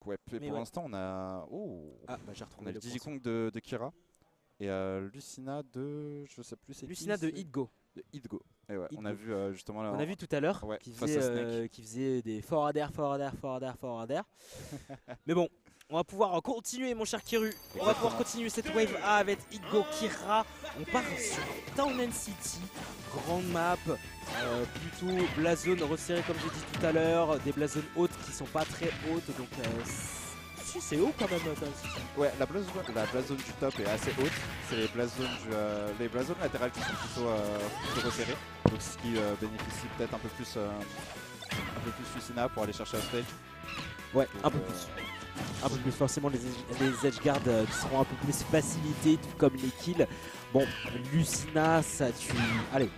Ouais, puis pour l'instant, on a. Oh, Ah, bah j'ai on retrouvé a le le Diddy Kong de Kira et Lucina de. Je sais plus c'est qui. Lucina de Hit-Go. De Hit-Go. Et ouais, on a Hit-Go. vu justement là. On a vu tout à l'heure Ouais, face à Snake. qui faisait des forward air, forward air, forward air, forward air. Mais bon, on va pouvoir continuer mon cher Kiru. On va pouvoir continuer cette wave A avec Hit-Go, Kira. On part sur Town City, grande map, plutôt black zone resserrée comme j'ai dit tout à l'heure, des black zones hautes qui sont pas très hautes, donc si c'est haut quand même. Ouais, la black zone du top est assez haute. C'est les black zones latérales qui sont plutôt resserrées. Donc ce qui bénéficie peut-être un peu plus Lucina pour aller chercher la stage. Ouais, un peu plus. Un peu plus forcément les edge guards qui seront un peu plus facilités, tout comme les kills. Bon, Lucina, ça tue. Allez,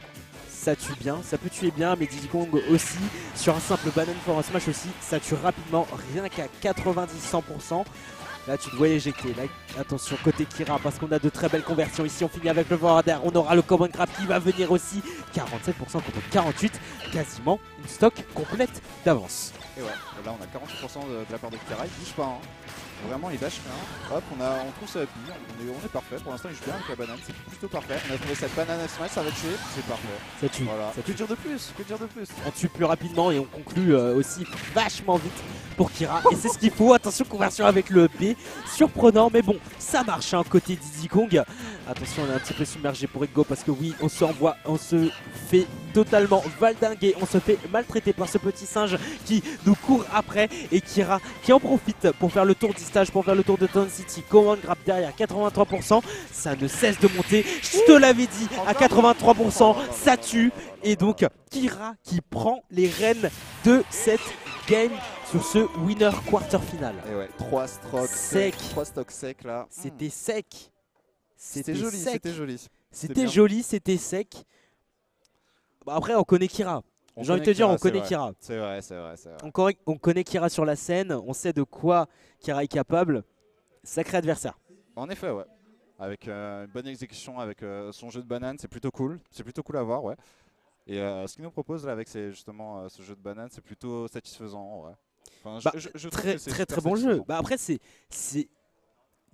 ça tue bien, ça peut tuer bien, mais Diddy Kong aussi. Sur un simple banane for un smash aussi, ça tue rapidement, rien qu'à 90-100%. Là, tu dois éjecter. Là, attention, côté Kira, parce qu'on a de très belles conversions. Ici, on finit avec le forward air. On aura le command grab qui va venir aussi. 47% contre 48%. Quasiment une stock complète d'avance. Et ouais, là, on a 48% de la part de Kira. Il bouge pas. Hein. Vraiment, il lâche rien. Hop, on trouve sa happy. On est parfait. Pour l'instant, il joue bien avec la banane. C'est plutôt parfait. On a trouvé cette banane smash. Ça va tuer. C'est parfait. Ça tue. Voilà. Ça tue. Que dire de plus? Que dire de plus? On tue plus rapidement et on conclut aussi vachement vite pour Kira. Et c'est ce qu'il faut. Attention, conversion avec le EP. Surprenant, mais bon, ça marche hein, côté Diddy Kong. Attention, on est un petit peu submergé pour Hit-Go parce que oui, on se fait totalement valdinguer. On se fait maltraiter par ce petit singe qui nous court après. Et Kira qui en profite pour faire le tour du stage, pour faire le tour de Town City. Command grab derrière, 83%. Ça ne cesse de monter. Je te l'avais dit, à 83%, ça tue. Et donc, Kira qui prend les rênes de cette game sur ce winner quarter final. Et ouais, 3 strokes sec. 3 stocks secs là. C'était sec. C'était joli, c'était joli. C'était joli, c'était sec. Bah après, on connaît Kira. J'ai envie de te dire, on connaît Kira. C'est vrai, c'est vrai. On connaît Kira sur la scène, on sait de quoi Kira est capable. Sacré adversaire. En effet, ouais. Avec une bonne exécution, avec son jeu de banane, c'est plutôt cool. C'est plutôt cool à voir, ouais. Et ce qu'il nous propose là avec justement ce jeu de banane, c'est plutôt satisfaisant, ouais. Enfin, Bah, je très bon jeu. Bah après,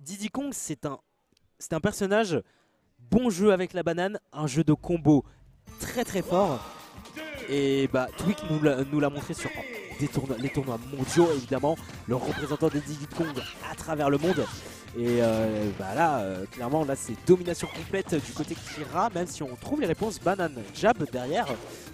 Diddy Kong, c'est un personnage bon jeu avec la banane, un jeu de combo très très fort. Et bah Twig nous l'a montré sur les tournois mondiaux évidemment, le représentant des Diddy Kong à travers le monde. Et bah là, clairement, là c'est domination complète du côté Kira, même si on trouve les réponses banane jab derrière.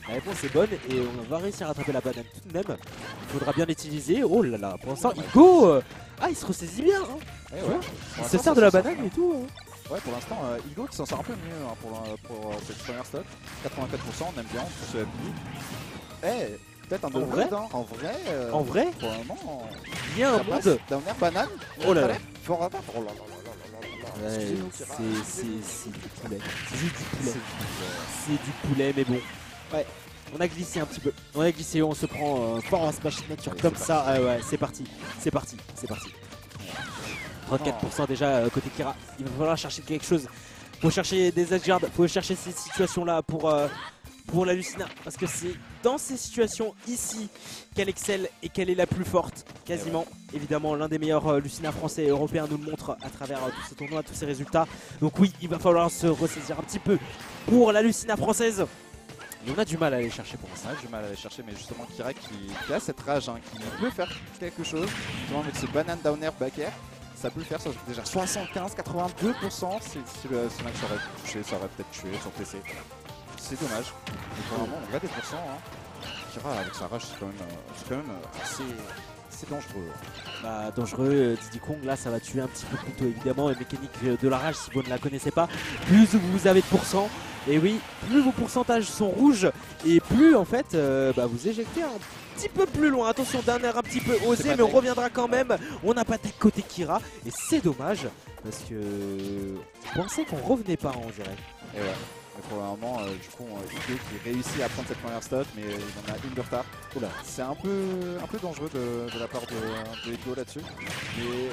La réponse est bonne et on va réussir à attraper la banane tout de même. Il faudra bien l'utiliser. Oh là là, pour l'instant, Hit-Go, il se ressaisit bien. Hein. Ouais. Il se sert de la banane et tout. Hein. Ouais, pour l'instant, Hit-Go qui s'en sort un peu mieux hein, pour cette première stock. 84%, on aime bien, on se appuie. Peut-être un En vrai, en vrai, pour le moment, il y a un monde. Dernière banane. Oh là là. Fort à battre. Oh là là. C'est du poulet. C'est du poulet, mais bon. Ouais, on a glissé un petit peu. On se prend fort en smash nature comme ça. Ouais, c'est parti. 34% déjà côté Kira. Il va falloir chercher quelque chose. Faut chercher des edge guards. Faut chercher ces situations-là pour la Lucina. Parce que c'est dans ces situations ici qu'elle excelle et qu'elle est la plus forte. Quasiment. Évidemment, l'un des meilleurs Lucina français et européens nous le montre à travers tous ces tournois, tous ces résultats. Donc oui, il va falloir se ressaisir un petit peu pour la Lucina française. Et on a du mal à aller chercher pour ça. On a du mal à aller chercher, mais justement Kira qui a cette rage, hein, qui peut faire quelque chose. Justement avec ce banane down air back air, ça peut le faire. Déjà 75-82%. Si le match aurait touché, ça aurait peut-être tué sur PC. C'est dommage. Mais pour le moment, on regarde des pourcents. Hein. Kira avec sa rage, c'est quand même assez dangereux. Bah, dangereux, Diddy Kong, là ça va tuer un petit peu plus tôt évidemment. Et mécanique de la rage, si vous ne la connaissez pas, plus vous avez de pourcents. Et oui, plus vos pourcentages sont rouges et plus en fait vous éjectez un petit peu plus loin. Attention, d'un air un petit peu osé, mais on reviendra quand même. On n'a pas de côté Kira et c'est dommage parce que je pensais qu'on revenait pas, on dirait. Et ouais. Mais pour le moment, du coup, Hit-Go qui réussit à prendre cette première stock, mais il en a une de retard. C'est un peu dangereux de la part de Hit-Go là-dessus. Mais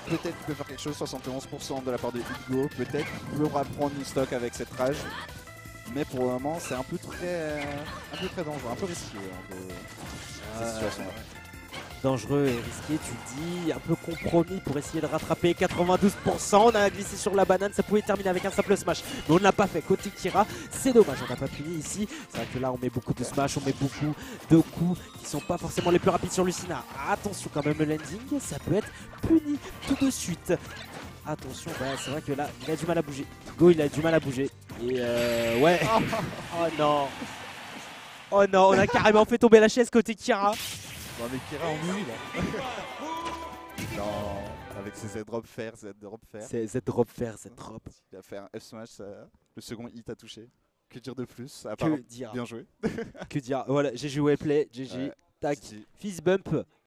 peut-être qu'il peut faire quelque chose, 71% de la part de Hit-Go. Peut-être qu'il peut reprendre une stock avec cette rage. Mais pour le moment, c'est un peu très dangereux, un peu risqué cette situation-là. dangereux et risqué, tu le dis, un peu compromis pour essayer de rattraper 92%. On a glissé sur la banane, ça pouvait terminer avec un simple smash, mais on ne l'a pas fait. Côté Kira, c'est dommage, on n'a pas puni ici. C'est vrai que là, on met beaucoup de smash, on met beaucoup de coups qui sont pas forcément les plus rapides sur Lucina. Attention quand même, le landing, ça peut être puni tout de suite. Attention, bah, c'est vrai que là, il a du mal à bouger. Go, il a du mal à bouger. Et ouais. Oh non. Oh non, on a carrément fait tomber la chaise côté Kira. Non mais Kira ennuie là. Non, avec ses Z-drop faire, Z-drop faire. C'est Z-drop faire, Z-drop. Il a fait un F-smash, le second hit a touché. Que dire de plus à part Que dire? bien joué. Que dire? Voilà, GG Wayplay, GG. Ouais. Tac. Si. Fist bump.